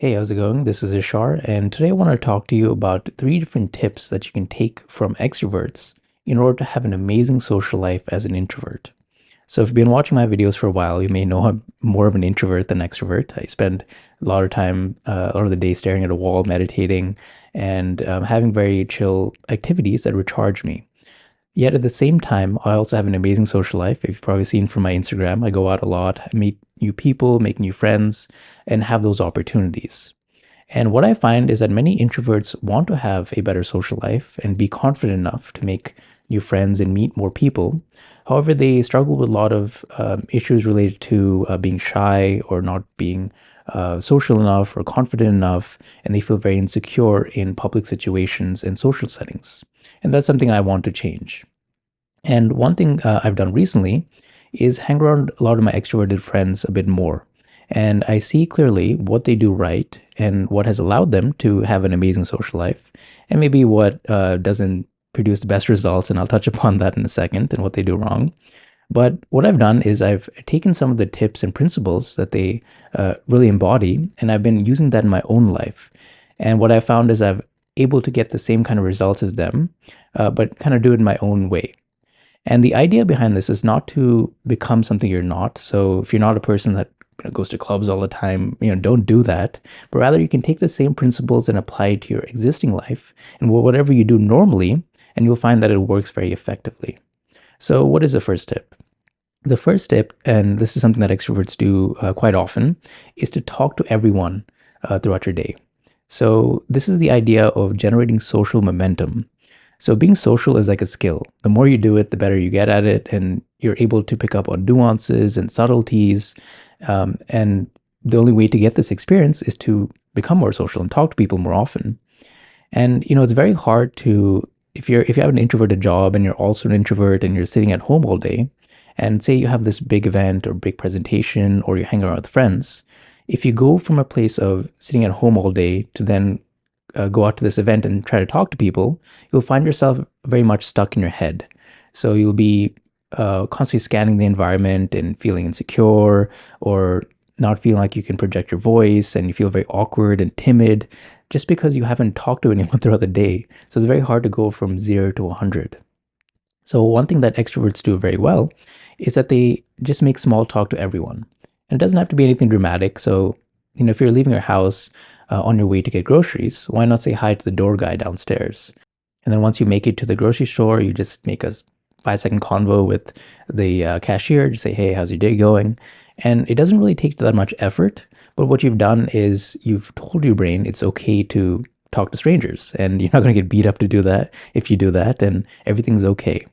Hey, how's it going? This is Ishar, and today I want to talk to you about three different tips that you can take from extroverts in order to have an amazing social life as an introvert. So, if you've been watching my videos for a while, you may know I'm more of an introvert than extrovert. I spend a lot of time, a lot of the day staring at a wall, meditating, and having very chill activities that recharge me. Yet at the same time, I also have an amazing social life. If you've probably seen from my Instagram, I go out a lot, meet new people, make new friends, and have those opportunities. And what I find is that many introverts want to have a better social life and be confident enough to make new friends and meet more people. However, they struggle with a lot of issues related to being shy or not being social enough or confident enough, and they feel very insecure in public situations and social settings. And that's something I want to change. And one thing I've done recently is hang around a lot of my extroverted friends a bit more. And I see clearly what they do right and what has allowed them to have an amazing social life, and maybe what doesn't produce the best results. And I'll touch upon that in a second and what they do wrong. But what I've done is I've taken some of the tips and principles that they really embody, and I've been using that in my own life. And what I found is I've able to get the same kind of results as them, but kind of do it in my own way. And the idea behind this is not to become something you're not. So if you're not a person that goes to clubs all the time, don't do that. But rather, you can take the same principles and apply it to your existing life and whatever you do normally, and you'll find that it works very effectively. So, what is the first tip? The first tip, and this is something that extroverts do quite often, is to talk to everyone throughout your day. So, this is the idea of generating social momentum. So being social is like a skill. The more you do it, the better you get at it, and you're able to pick up on nuances and subtleties. And the only way to get this experience is to become more social and talk to people more often. And it's very hard to if you have an introverted job and you're also an introvert and you're sitting at home all day, and say you have this big event or big presentation or you're hanging around with friends. If you go from a place of sitting at home all day to then go out to this event and try to talk to people, you'll find yourself very much stuck in your head. So you'll be constantly scanning the environment and feeling insecure or not feeling like you can project your voice, and you feel very awkward and timid just because you haven't talked to anyone throughout the day. So it's very hard to go from 0 to 100. So one thing that extroverts do very well is that they just make small talk to everyone. And it doesn't have to be anything dramatic. So, if you're leaving your house on your way to get groceries, why not say hi to the door guy downstairs? And then once you make it to the grocery store, you just make a 5-second convo with the cashier. Just say, hey, how's your day going? And it doesn't really take that much effort. But what you've done is you've told your brain it's okay to talk to strangers, and you're not going to get beat up to do that if you do that, and everything's okay.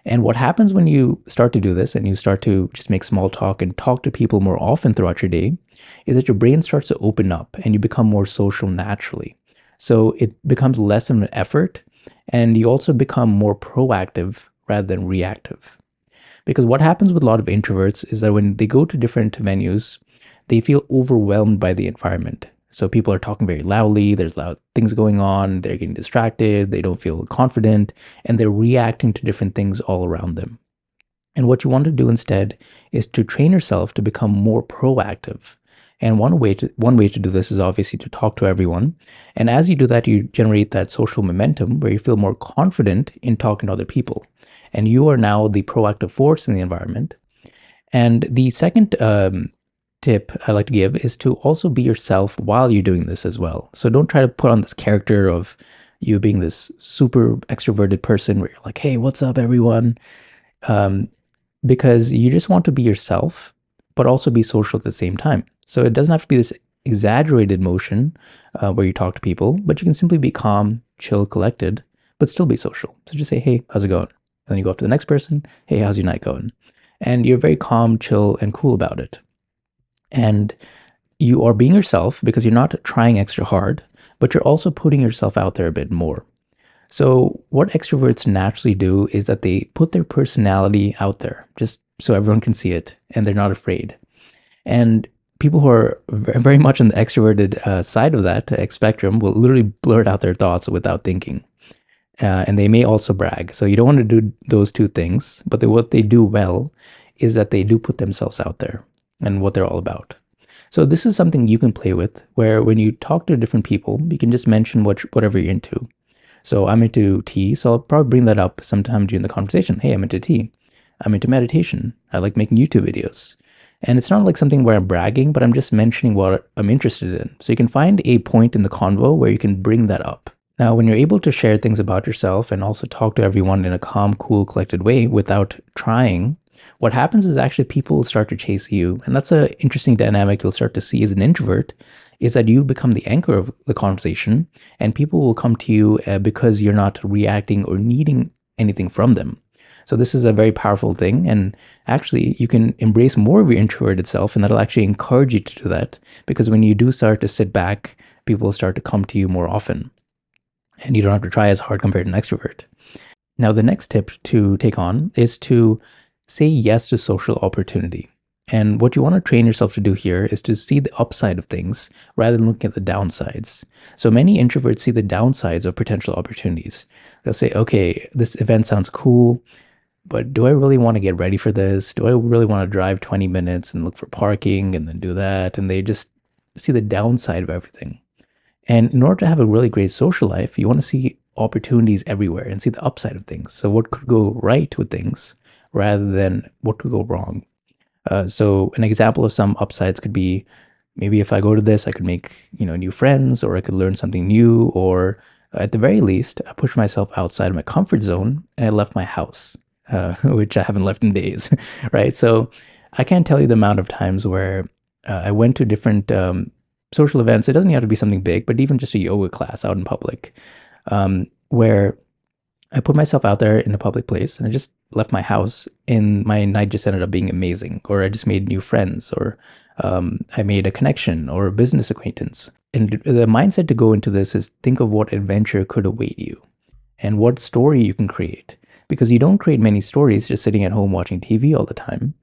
And what happens when you start to do this and you start to just make small talk and talk to people more often throughout your day is that your brain starts to open up and you become more social naturally. So it becomes less of an effort, and you also become more proactive rather than reactive. Because what happens with a lot of introverts is that when they go to different venues, they feel overwhelmed by the environment. So people are talking very loudly, there's loud things going on, they're getting distracted, they don't feel confident, and they're reacting to different things all around them. And what you want to do instead is to train yourself to become more proactive. And one way to do this is obviously to talk to everyone. And as you do that, you generate that social momentum where you feel more confident in talking to other people. And you are now the proactive force in the environment. And the second tip I like to give is to also be yourself while you're doing this as well. So don't try to put on this character of you being this super extroverted person where you're like, hey, what's up, everyone? Um, because you just want to be yourself, but also be social at the same time. So it doesn't have to be this exaggerated motion where you talk to people, but you can simply be calm, chill, collected, but still be social. So just say, hey, how's it going? And then you go up to the next person, hey, how's your night going? And you're very calm, chill, and cool about it. And you are being yourself because you're not trying extra hard, but you're also putting yourself out there a bit more. So, what extroverts naturally do is that they put their personality out there just so everyone can see it and they're not afraid. And people who are very much on the extroverted side of that spectrum will literally blurt out their thoughts without thinking. And they may also brag. So, you don't want to do those two things, but what they do well is that they do put themselves out there and what they're all about. So this is something you can play with, where when you talk to different people, you can just mention whatever you're into. So I'm into tea, so I'll probably bring that up sometime during the conversation. Hey, I'm into tea. I'm into meditation. I like making YouTube videos. And it's not like something where I'm bragging, but I'm just mentioning what I'm interested in. So you can find a point in the convo where you can bring that up. Now, when you're able to share things about yourself and also talk to everyone in a calm, cool, collected way without trying, what happens is actually people will start to chase you. And that's an interesting dynamic you'll start to see as an introvert, is that you become the anchor of the conversation and people will come to you because you're not reacting or needing anything from them. So this is a very powerful thing. And actually, you can embrace more of your introverted self, and that'll actually encourage you to do that. Because when you do start to sit back, people will start to come to you more often. And you don't have to try as hard compared to an extrovert. Now, the next tip to take on is to say yes to social opportunity. And what you want to train yourself to do here is to see the upside of things rather than looking at the downsides. So many introverts see the downsides of potential opportunities. They'll say, okay, this event sounds cool, but do I really want to get ready for this? Do I really want to drive 20 minutes and look for parking and then do that? And they just see the downside of everything. And in order to have a really great social life, you want to see opportunities everywhere and see the upside of things. So what could go right with things rather than what could go wrong. So an example of some upsides could be maybe if I go to this, I could make, new friends, or I could learn something new, or at the very least, I push myself outside of my comfort zone and I left my house, which I haven't left in days, right? So I can't tell you the amount of times where I went to different social events. It doesn't have to be something big, but even just a yoga class out in public, where I put myself out there in a public place and I just left my house and my night just ended up being amazing. Or I just made new friends, or I made a connection or a business acquaintance. And the mindset to go into this is think of what adventure could await you and what story you can create. Because you don't create many stories just sitting at home watching TV all the time,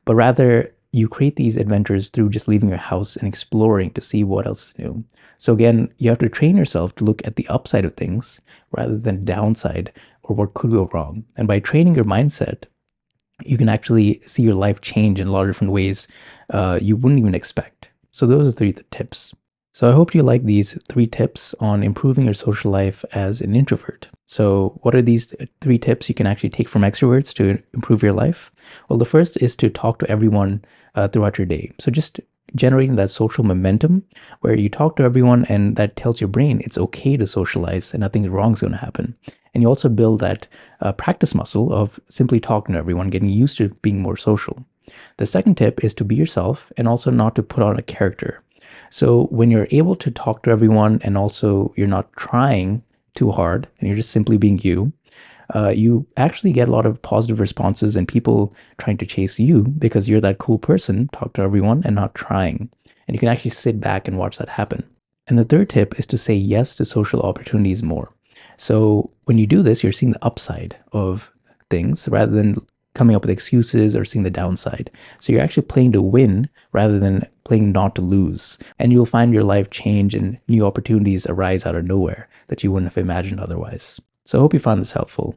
but rather you create these adventures through just leaving your house and exploring to see what else is new. So again, you have to train yourself to look at the upside of things rather than downside or what could go wrong. And by training your mindset, you can actually see your life change in a lot of different ways you wouldn't even expect. So those are three tips. So I hope you like these 3 tips on improving your social life as an introvert. So what are these 3 tips you can actually take from extroverts to improve your life? Well, the first is to talk to everyone throughout your day. So just generating that social momentum where you talk to everyone and that tells your brain it's okay to socialize and nothing wrong is going to happen. And you also build that practice muscle of simply talking to everyone, getting used to being more social. The second tip is to be yourself and also not to put on a character. So when you're able to talk to everyone and also you're not trying too hard and you're just simply being you, you actually get a lot of positive responses and people trying to chase you because you're that cool person, talk to everyone and not trying. And you can actually sit back and watch that happen. And the third tip is to say yes to social opportunities more. So when you do this, you're seeing the upside of things rather than coming up with excuses or seeing the downside. So you're actually playing to win rather than playing not to lose. And you'll find your life change and new opportunities arise out of nowhere that you wouldn't have imagined otherwise. So I hope you found this helpful.